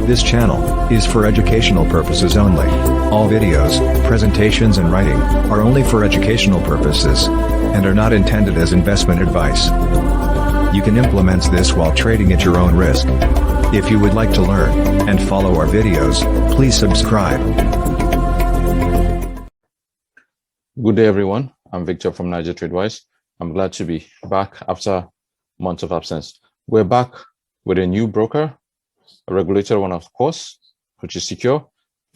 This channel is for educational purposes only. All videos, presentations and writing are only for educational purposes and are not intended as investment advice. You can implement this while trading at your own risk. If you would like to learn and follow our videos, please subscribe. Good day, everyone. I'm Victor from Naija TradeWise. I'm glad to be back after months of absence. We're back with a new broker, a regulated one, of course, which is secure,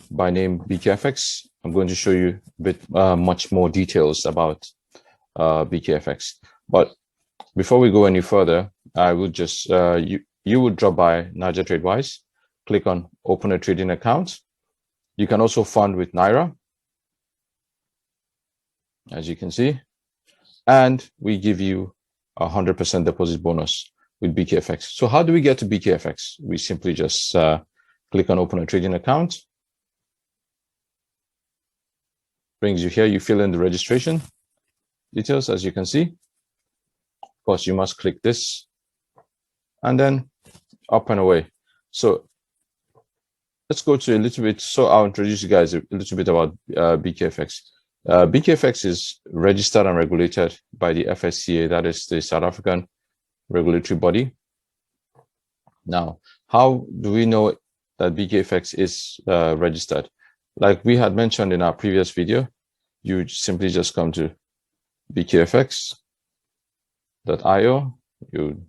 by name BKFX. I'm going to show you a bit much more details about BKFX. But before we go any further, I would just you would drop by Naija TradeWise, click on open a trading account. You can also fund with Naira, as you can see, and we give you 100% deposit bonus with BKFX. So how do we get to BKFX? We simply just click on open a trading account. Brings you here. You fill in the registration details, as you can see. Of course, you must click this and then up and away. So let's go to a little bit. So I'll introduce you guys a little bit about BKFX. BKFX is registered and regulated by the FSCA, that is the South African regulatory body. Now, how do we know that BKFX is registered? Like we had mentioned in our previous video, you simply just come to bkfx.io, you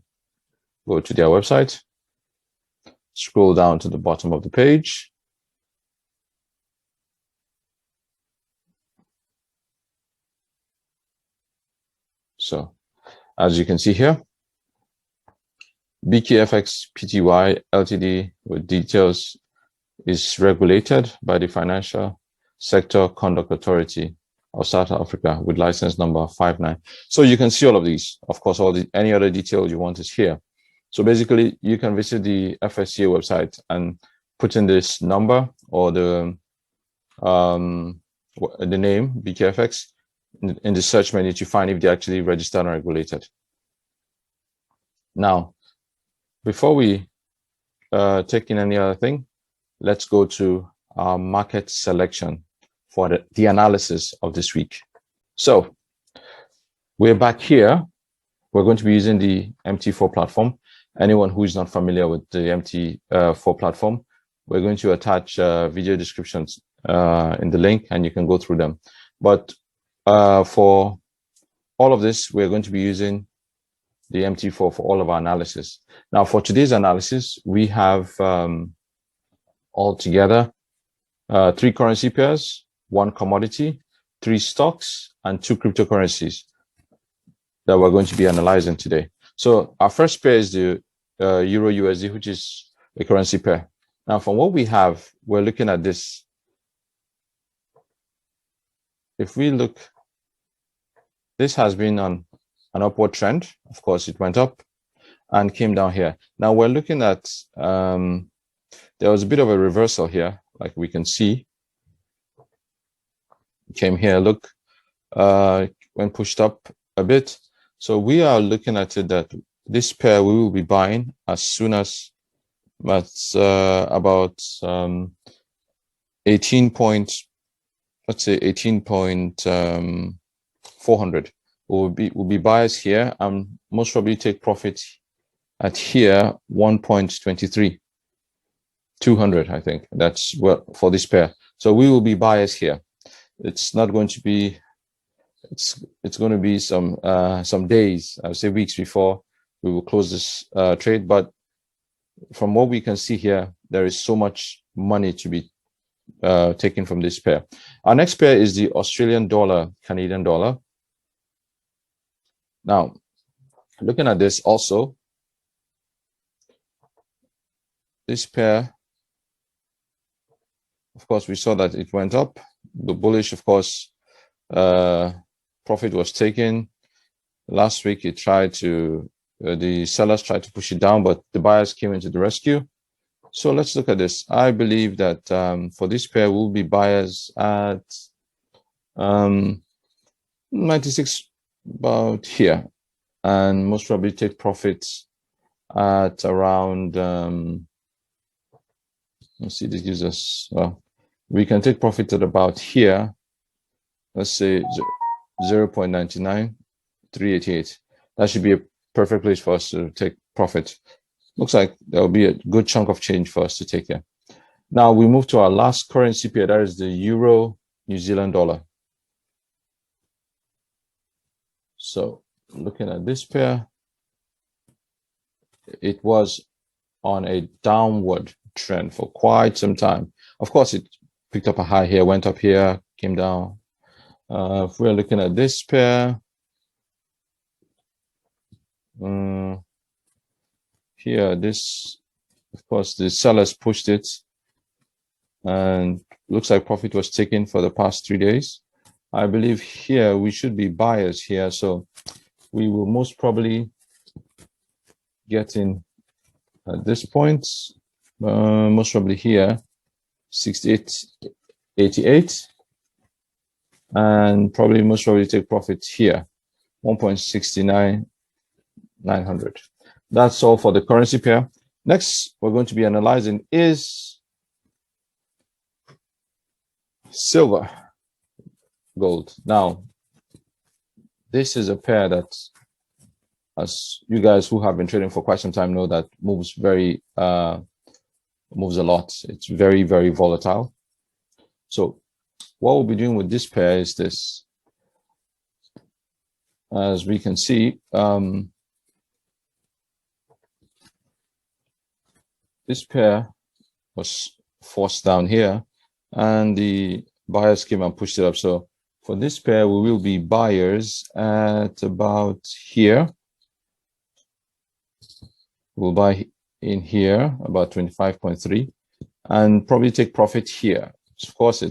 go to their website, scroll down to the bottom of the page. So, as you can see here, BKFX Pty Ltd with details is regulated by the Financial Sector Conduct Authority of South Africa with license number 59. So you can see all of these. Of course, any other detail you want is here. So basically, you can visit the FSCA website and put in this number or the name BKFX in the search menu to find if they're actually registered and regulated. Now, before we take in any other thing, let's go to our market selection for the analysis of this week. So we're back here. We're going to be using the MT4 platform. Anyone who is not familiar with the MT4 platform, we're going to attach video descriptions in the link and you can go through them. But for all of this, we're going to be using the MT4 for all of our analysis. Now, for today's analysis, we have altogether 3 currency pairs, 1 commodity, 3 stocks, and 2 cryptocurrencies that we're going to be analyzing today. So our first pair is the Euro USD, which is a currency pair. Now, from what we have, we're looking at this. If we look, this has been on an upward trend. Of course, it went up and came down here. Now we're looking at, there was a bit of a reversal here, like we can see. Came here, look, when pushed up a bit. So we are looking at it that this pair we will be buying as soon as about 18.400. Will be buyers here and most probably take profits at here 1.23 200. I think that's what for this pair. So we will be buyers here. It's not going to be, it's going to be some days, I would say weeks before we will close this trade. But from what we can see here, there is so much money to be taken from this pair. Our next pair is the Australian dollar, Canadian dollar. Now, looking at this also, this pair, of course, we saw that it went up. The bullish, of course, profit was taken. Last week, it tried to, the sellers tried to push it down, but the buyers came into the rescue. So let's look at this. I believe that for this pair, we'll be buyers at 96, about here, and most probably take profits at around Let's see, this gives us, well, we can take profit at about here. Let's say 0.99388. That should be a perfect place for us to take profit. Looks like there'll be a good chunk of change for us to take here. Now we move to our last currency pair, that is the Euro New Zealand dollar. So looking at this pair, it was on a downward trend for quite some time. Of course, it picked up a high here, went up here, came down. If we're looking at this pair, here, this, of course, the sellers pushed it, and looks like profit was taken for the past 3 days. I believe here we should be buyers here, so we will most probably get in at this point, most probably here, 68.88, and probably most probably take profit here, 1.69900. That's all for the currency pair. Next, we're going to be analyzing is silver, gold. Now, this is a pair that, as you guys who have been trading for quite some time know, that moves moves a lot. It's very, very volatile. So what we'll be doing with this pair is this. As we can see, this pair was forced down here, and the buyers came and pushed it up. So for this pair, we will be buyers at about here. We'll buy in here about 25.3 and probably take profit here. Of course,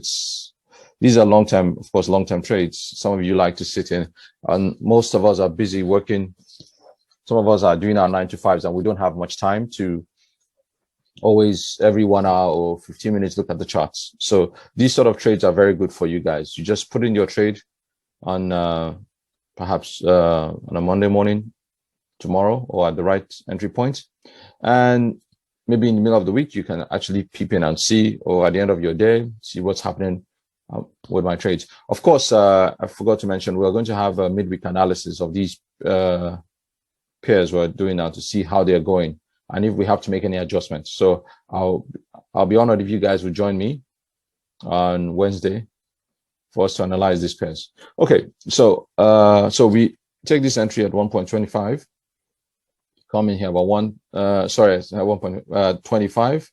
these are long-term trades. Some of you like to sit in, and most of us are busy working. Some of us are doing our 9 to 5s, and we don't have much time to always every 1 hour or 15 minutes look at the charts. So these sort of trades are very good for you guys. You just put in your trade on perhaps on a Monday morning, tomorrow, or at the right entry point, and maybe in the middle of the week you can actually peep in and see, or at the end of your day, see what's happening with my trades. Of course, I forgot to mention, we're going to have a midweek analysis of these pairs we're doing now to see how they're going and if we have to make any adjustments. So I'll be honored if you guys would join me on Wednesday for us to analyze these pairs. Okay, so we take this entry at 1.25, come in here about 1.25,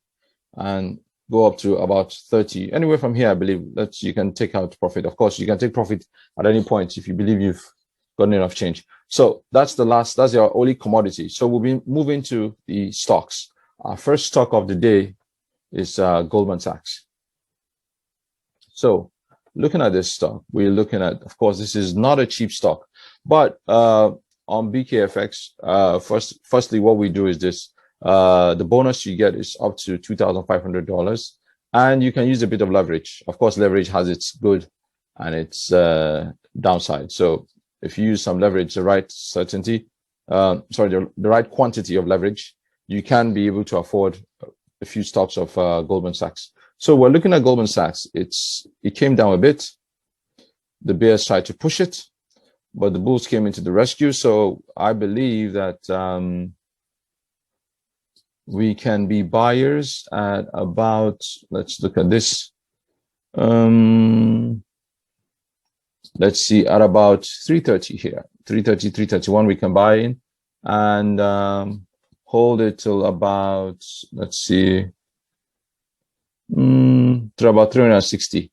and go up to about 30. Anywhere from here, I believe that you can take out profit. Of course, you can take profit at any point if you believe you've gotten enough change. So that's your only commodity. So we'll be moving to the stocks. Our first stock of the day is Goldman Sachs. So looking at this stock, we're looking at, of course, this is not a cheap stock, but on BKFX, firstly, what we do is this. The bonus you get is up to $2,500, and you can use a bit of leverage. Of course, leverage has its good and its downside. So if you use some leverage, the right right quantity of leverage, you can be able to afford a few stocks of Goldman Sachs. So we're looking at Goldman Sachs. It came down a bit. The bears tried to push it, but the bulls came into the rescue. So I believe that we can be buyers at about, let's look at this. Let's see, at about 330 here, 330, 331, we can buy in and hold it till about, let's see, to about 360.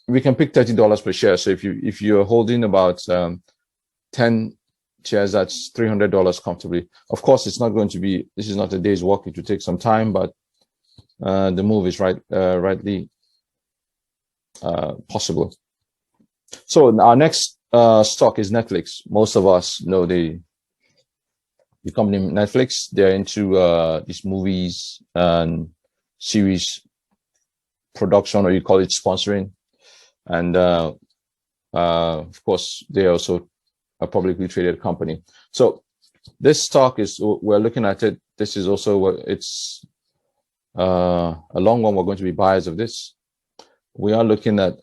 We can pick $30 per share. So if you're holding about 10 shares, that's $300 comfortably. Of course, this is not a day's work. It will take some time, but the move is rightly possible. So our next stock is Netflix. Most of us know the company Netflix. They're into these movies and series production, or you call it sponsoring. And of course, they're also a publicly traded company. So this stock we're looking at it. This is also a long one, we're going to be buyers of this. We are looking at,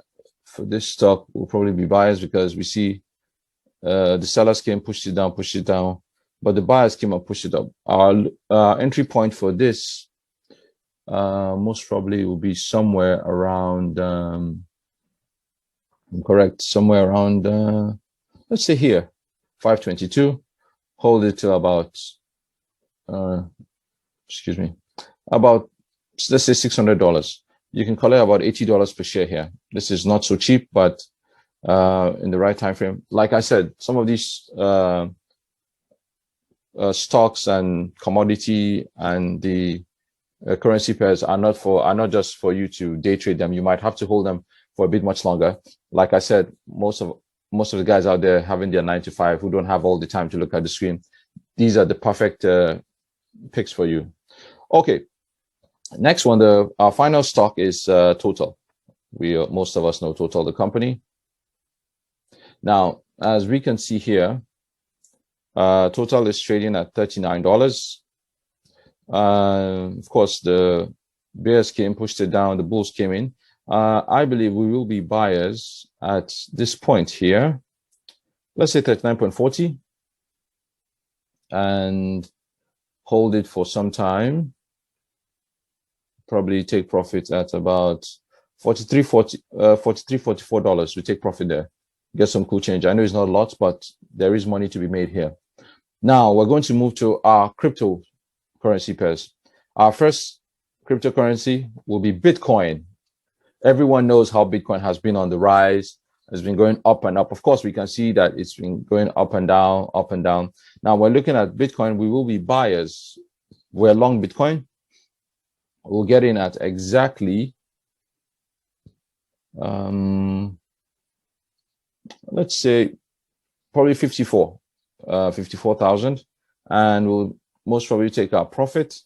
for this stock, we'll probably be buyers because we see the sellers came, pushed it down, but the buyers came and pushed it up. Our entry point for this most probably will be somewhere around, correct, somewhere around, let's say here, 522. Hold it to about, excuse me, about, let's say $600. You can collect about $80 per share here. This is not so cheap, but in the right time frame. Like I said, some of these stocks and commodity and the currency pairs are not just for you to day trade them. You might have to hold them for a bit much longer. Like I said, most of the guys out there having their 9 to 5 who don't have all the time to look at the screen, these are the perfect picks for you. Okay, next one, our final stock is Total. Most of us know Total, the company. Now, as we can see here, Total is trading at $39. Of course, the bears came, pushed it down, the bulls came in. I believe we will be buyers at this point here. Let's say 39.40 and hold it for some time. Probably take profit at about $44. We take profit there. Get some cool change. I know it's not a lot, but there is money to be made here. Now we're going to move to our cryptocurrency pairs. Our first cryptocurrency will be Bitcoin. Everyone knows how Bitcoin has been on the rise. It's been going up and up. Of course, we can see that it's been going up and down, up and down. Now we're looking at Bitcoin. We will be buyers. We're long Bitcoin. We'll get in at exactly, let's say probably 54,000, and we'll most probably take our profit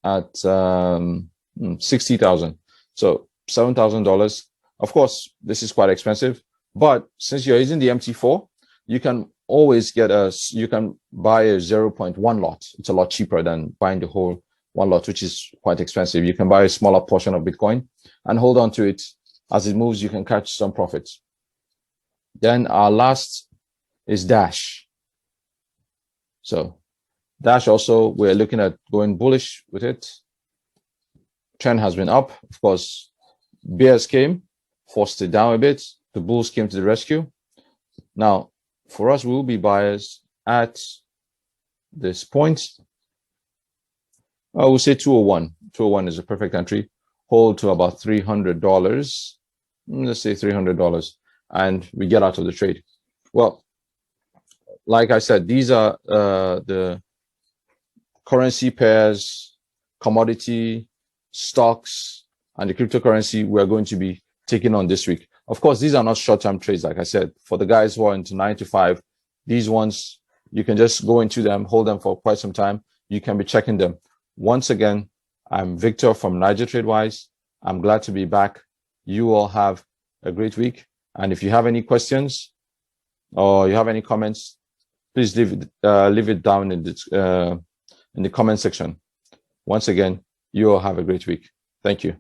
at 60,000. So $7,000. Of course, this is quite expensive, but since you're using the MT4, you can always you can buy a 0.1 lot. It's a lot cheaper than buying the whole one lot, which is quite expensive. You can buy a smaller portion of Bitcoin and hold on to it. As it moves, you can catch some profits. Then our last is Dash. So Dash also, we're looking at going bullish with it. Trend has been up. Of course, bears came, forced it down a bit. The bulls came to the rescue. Now, for us, we will be buyers at this point. I will say 201. 201 is a perfect entry. Hold to about $300. Let's say $300, and we get out of the trade. Well, like I said, these are the currency pairs, commodity, stocks, and the cryptocurrency we're going to be taking on this week. Of course, these are not short-term trades, like I said. For the guys who are into 9 to 5, these ones, you can just go into them, hold them for quite some time. You can be checking them. Once again, I'm Victor from Naija TradeWise. I'm glad to be back. You all have a great week. And if you have any questions or you have any comments, please leave it down in the comment section. Once again, you all have a great week. Thank you.